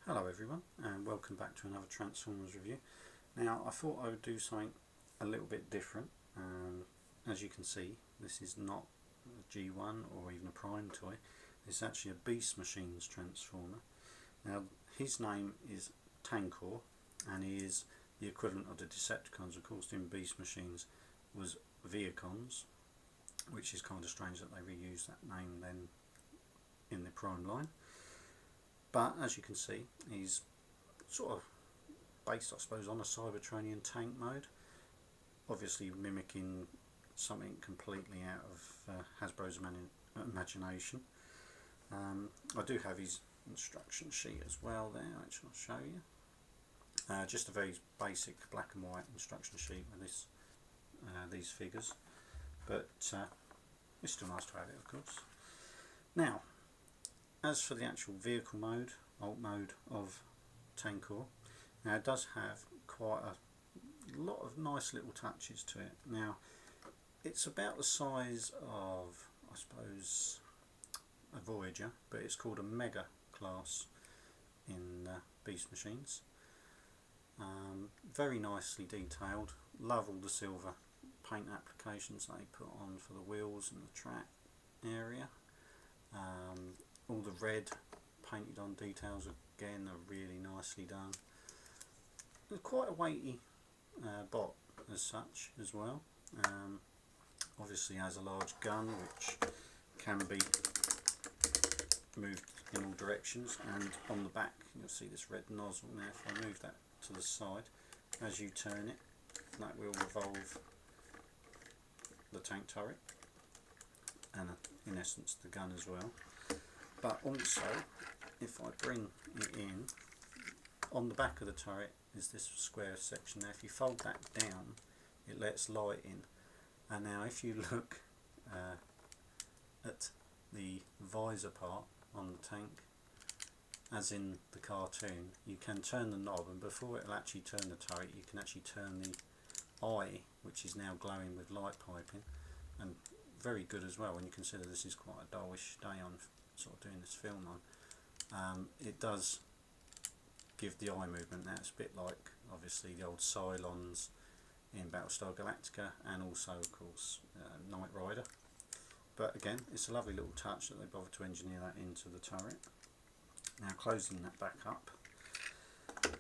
Hello everyone, and welcome back to another Transformers review. Now I thought I would do something a little bit different. As you can see, this is not a G1 or even a Prime toy. It's actually a Beast Machines Transformer. Now his name is Tankor, and he is the equivalent of the Decepticons. Of course, in Beast Machines was Vehicons, which is kind of strange that they reused that name then in the Prime line. But as you can see, he's sort of based, I suppose, on a Cybertronian tank mode, obviously mimicking something completely out of Hasbro's imagination. I do have his instruction sheet as well there, which I'll show you. Just a very basic black and white instruction sheet with this, these figures, but it's still nice to have it, of course. Now, as for the actual vehicle mode, alt mode of Tankor, now it does have quite a lot of nice little touches to it. Now it's about the size of, I suppose, a Voyager, but it's called a Mega class in Beast Machines. Very nicely detailed. Love all the silver paint applications they put on for the wheels and the track area. All the red painted on details again are really nicely done. It's quite a weighty bot as such as well. Obviously has a large gun which can be moved in all directions, and on the back you'll see this red nozzle. Now if I move that to the side, as you turn it, that will revolve the tank turret and in essence the gun as well. But also, if I bring it in, on the back of the turret is this square section. Now if you fold that down, it lets light in. And now if you look at the visor part on the tank, as in the cartoon, you can turn the knob, and before it will actually turn the turret, you can actually turn the eye, which is now glowing with light piping, and very good as well when you consider this is quite a dullish day on sort of doing this film on. It does give the eye movement. Now it's a bit like obviously the old Cylons in Battlestar Galactica, and also of course Knight Rider. But again, it's a lovely little touch that they bothered to engineer that into the turret. Now closing that back up,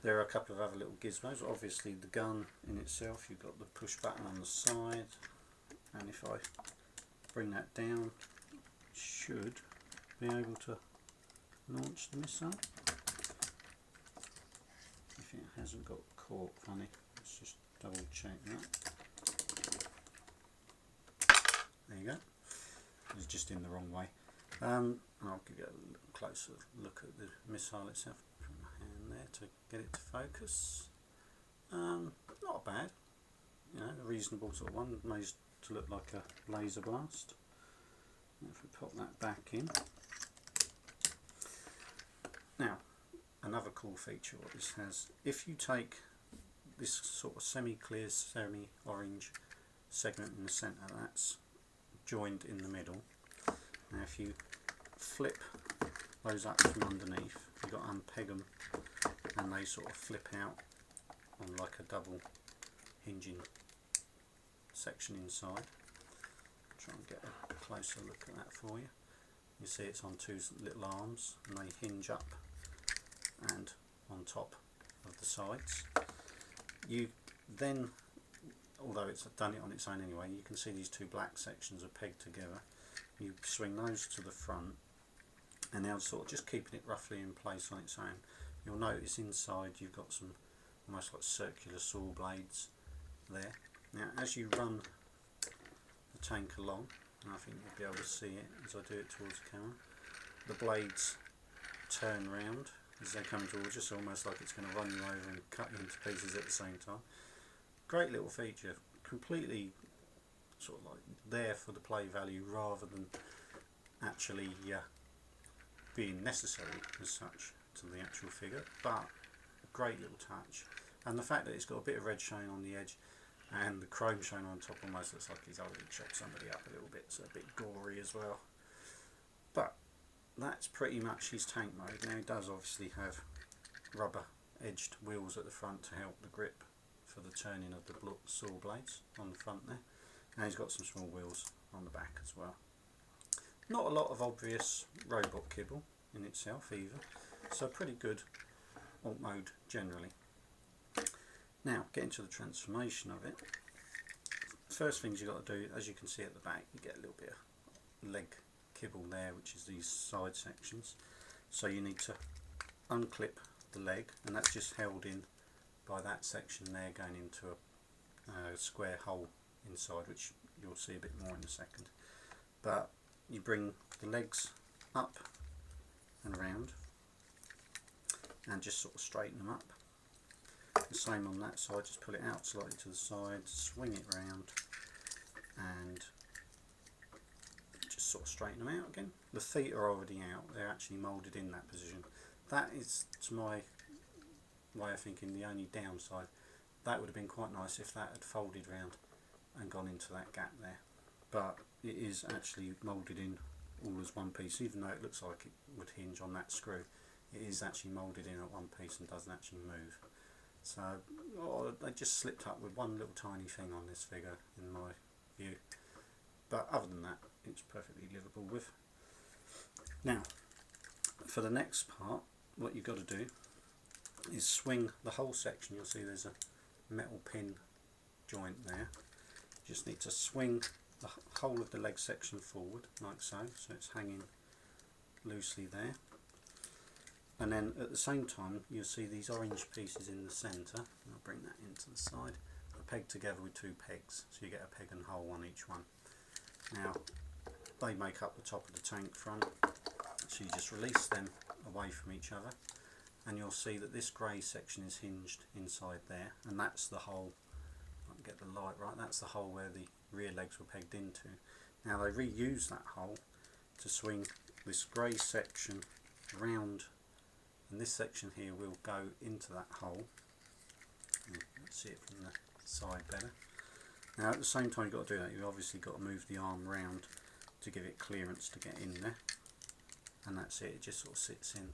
there are a couple of other little gizmos. Obviously the gun in itself, you've got the push button on the side, and if I bring that down, it should be able to launch the missile. If it hasn't got caught funny, let's just double check that. There you go. It's just in the wrong way. I'll give you a little closer look at the missile itself. Put my hand there to get it to focus. Not bad. You know, a reasonable sort of one, made to look like a laser blast. If we pop that back in. Now, another cool feature what this has, if you take this sort of semi-clear, semi-orange segment in the centre that's joined in the middle, now if you flip those up from underneath, you've got to unpeg them, and they sort of flip out on like a double hinging section inside. Try and get a closer look at that for you. You see it's on two little arms, and they hinge up and on top of the sides. You then, although it's done it on its own anyway, you can see these two black sections are pegged together. You swing those to the front, and now sort of just keeping it roughly in place on its own. You'll notice inside you've got some almost like circular saw blades there. Now as you run the tank along, and I think you'll be able to see it as I do it towards the camera, the blades turn round as they come towards you, so almost like it's going to run you over and cut you into pieces at the same time. Great little feature, completely sort of like there for the play value rather than actually being necessary as such to the actual figure, but a great little touch. And the fact that it's got a bit of red showing on the edge and the chrome showing on top almost looks like he's already chopped somebody up a little bit, so a bit gory as well. But that's pretty much his tank mode. Now he does obviously have rubber edged wheels at the front to help the grip for the turning of the saw blades on the front there, and he's got some small wheels on the back as well. Not a lot of obvious robot kibble in itself either, so pretty good alt mode generally. Now getting to the transformation of it, first things you've got to do, as you can see at the back, you get a little bit of leg kibble there, which is these side sections, so you need to unclip the leg, and that's just held in by that section there going into a square hole inside, which you'll see a bit more in a second. But you bring the legs up and around and just sort of straighten them up. The same on that side, just pull it out slightly to the side, swing it round and just sort of straighten them out again. The feet are already out, they're actually moulded in that position. That is, to my way of thinking, the only downside. That would have been quite nice if that had folded round and gone into that gap there, but it is actually moulded in all as one piece, even though it looks like it would hinge on that screw. It is actually moulded in at one piece and doesn't actually move. So they just slipped up with one little tiny thing on this figure in my view, but other than that it's perfectly livable with. Now for the next part, what you've got to do is swing the whole section. You'll see there's a metal pin joint there. You just need to swing the whole of the leg section forward like so, so it's hanging loosely there. And then at the same time you'll see these orange pieces in the centre. I'll bring that into the side. They're pegged together with two pegs, so you get a peg and hole on each one. Now they make up the top of the tank front, so you just release them away from each other, and you'll see that this grey section is hinged inside there, and that's the hole. I can get the light right. That's the hole where the rear legs were pegged into. Now they reuse that hole to swing this grey section round, and this section here will go into that hole. Let's see it from the side better. Now at the same time you've got to do that, you've obviously got to move the arm round to give it clearance to get in there, and that's it. It just sort of sits in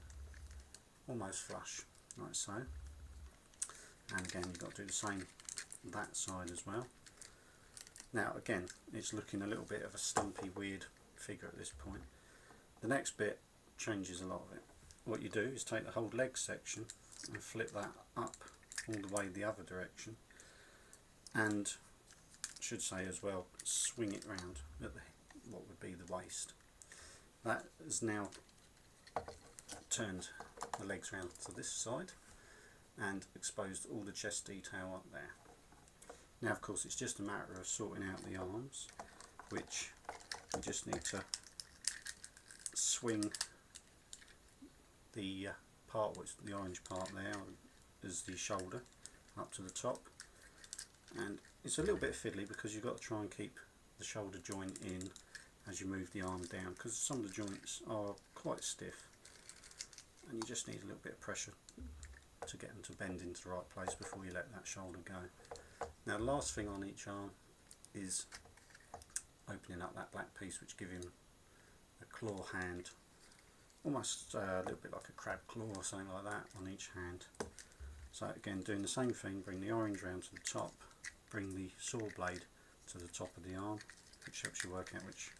almost flush like so. And again you've got to do the same that side as well. Now again it's looking a little bit of a stumpy weird figure at this point. The next bit changes a lot of it. What you do is take the whole leg section and flip that up all the way the other direction, and should say as well, swing it round at what would be the waist. That has now turned the legs round to this side and exposed all the chest detail up there. Now of course it's just a matter of sorting out the arms, which we just need to swing the part, which the orange part there is the shoulder, up to the top, and it's a little bit fiddly because you've got to try and keep the shoulder joint in as you move the arm down, because some of the joints are quite stiff and you just need a little bit of pressure to get them to bend into the right place before you let that shoulder go. Now the last thing on each arm is opening up that black piece, which gives him a claw hand, almost a little bit like a crab claw or something like that on each hand. So again, doing the same thing, bring the orange round to the top, bring the saw blade to the top of the arm, which helps you work out which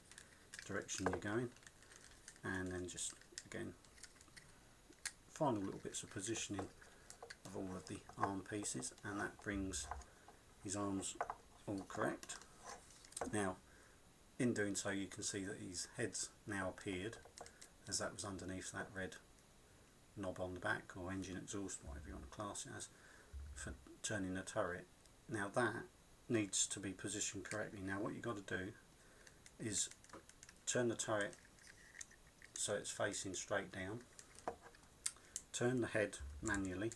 direction you're going, and then just again final little bits of positioning of all of the arm pieces, and that brings his arms all correct. Now in doing so you can see that his head's now appeared, as that was underneath that red knob on the back, or engine exhaust, whatever you want to class it as, for turning the turret. Now that needs to be positioned correctly. Now what you've got to do is turn the turret so it's facing straight down, turn the head manually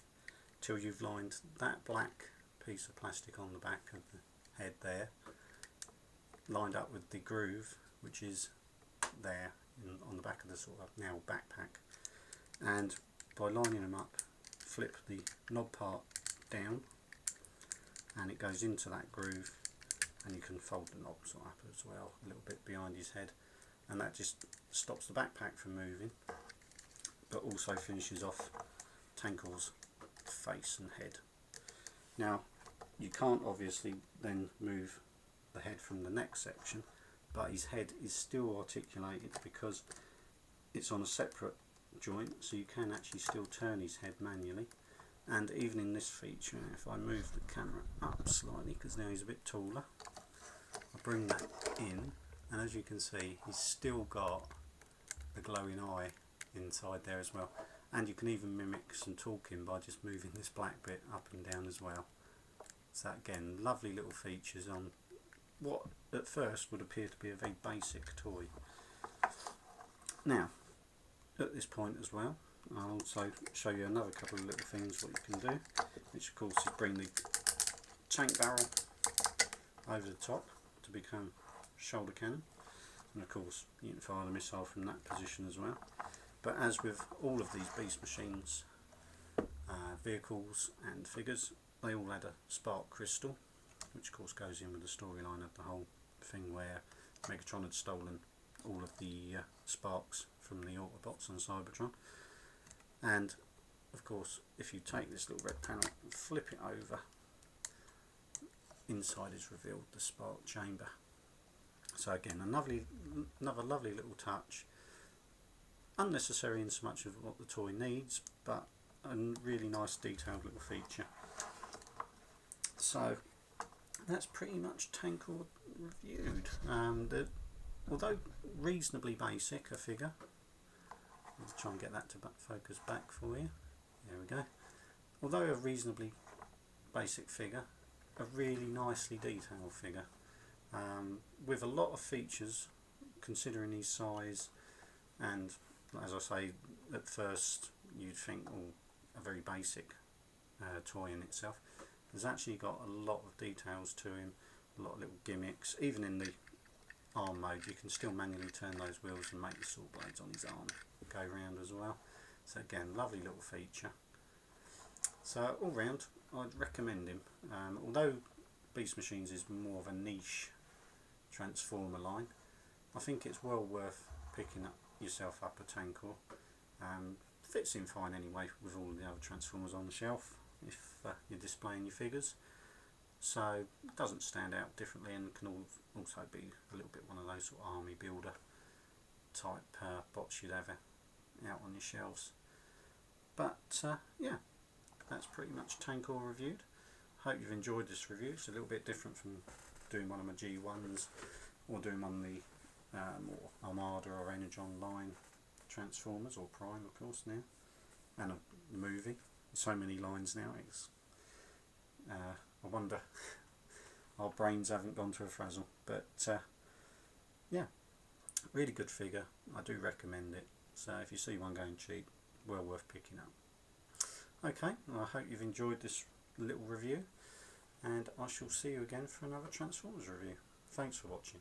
till you've lined that black piece of plastic on the back of the head there, lined up with the groove which is there on the back of the sort of now backpack, and by lining them up, flip the knob part down and it goes into that groove, and you can fold the knob sort of up as well a little bit behind his head, and that just stops the backpack from moving but also finishes off Tankor's face and head. Now you can't obviously then move the head from the neck section, but his head is still articulated because it's on a separate joint, so you can actually still turn his head manually. And even in this feature, if I move the camera up slightly, because now he's a bit taller, I bring that in, and as you can see, he's still got the glowing eye inside there as well. And you can even mimic some talking by just moving this black bit up and down as well. So again, lovely little features on what at first would appear to be a very basic toy. Now, at this point as well, I'll also show you another couple of little things what you can do, which of course is bring the tank barrel over the top to become shoulder cannon, and of course you can fire the missile from that position as well. But as with all of these Beast Machines vehicles and figures, they all had a spark crystal, which of course goes in with the storyline of the whole thing where Megatron had stolen all of the sparks from the Autobots on Cybertron. And of course, if you take this little red panel and flip it over, inside is revealed the spark chamber. So again, another lovely little touch, unnecessary in so much of what the toy needs, but a really nice detailed little feature. So that's pretty much Tankor reviewed. Although reasonably basic a figure, I'll try and get that to focus back for you. There we go. Although a reasonably basic figure, a really nicely detailed figure, with a lot of features considering his size. And as I say, at first you'd think, oh, a very basic toy in itself. There's actually got a lot of details to him, a lot of little gimmicks. Even in the arm mode, you can still manually turn those wheels and make the saw blades on his arm go round as well. So again, lovely little feature. So all round, I'd recommend him. Although Beast Machines is more of a niche Transformer line, I think it's well worth picking up yourself up a Tankor. Fits in fine anyway with all the other Transformers on the shelf if you're displaying your figures. So it doesn't stand out differently, and can also be a little bit one of those sort of army builder type bots you'd have out on your shelves. But yeah, that's pretty much Tankor reviewed. Hope you've enjoyed this review. It's a little bit different from doing one of my G1s or doing one of the more Armada or Energon line Transformers, or Prime of course now, and a movie. So many lines now, it's I wonder our brains haven't gone to a frazzle. But yeah, really good figure. I do recommend it. So if you see one going cheap, well worth picking up. Okay, well, I hope you've enjoyed this little review, and I shall see you again for another Transformers review. Thanks for watching.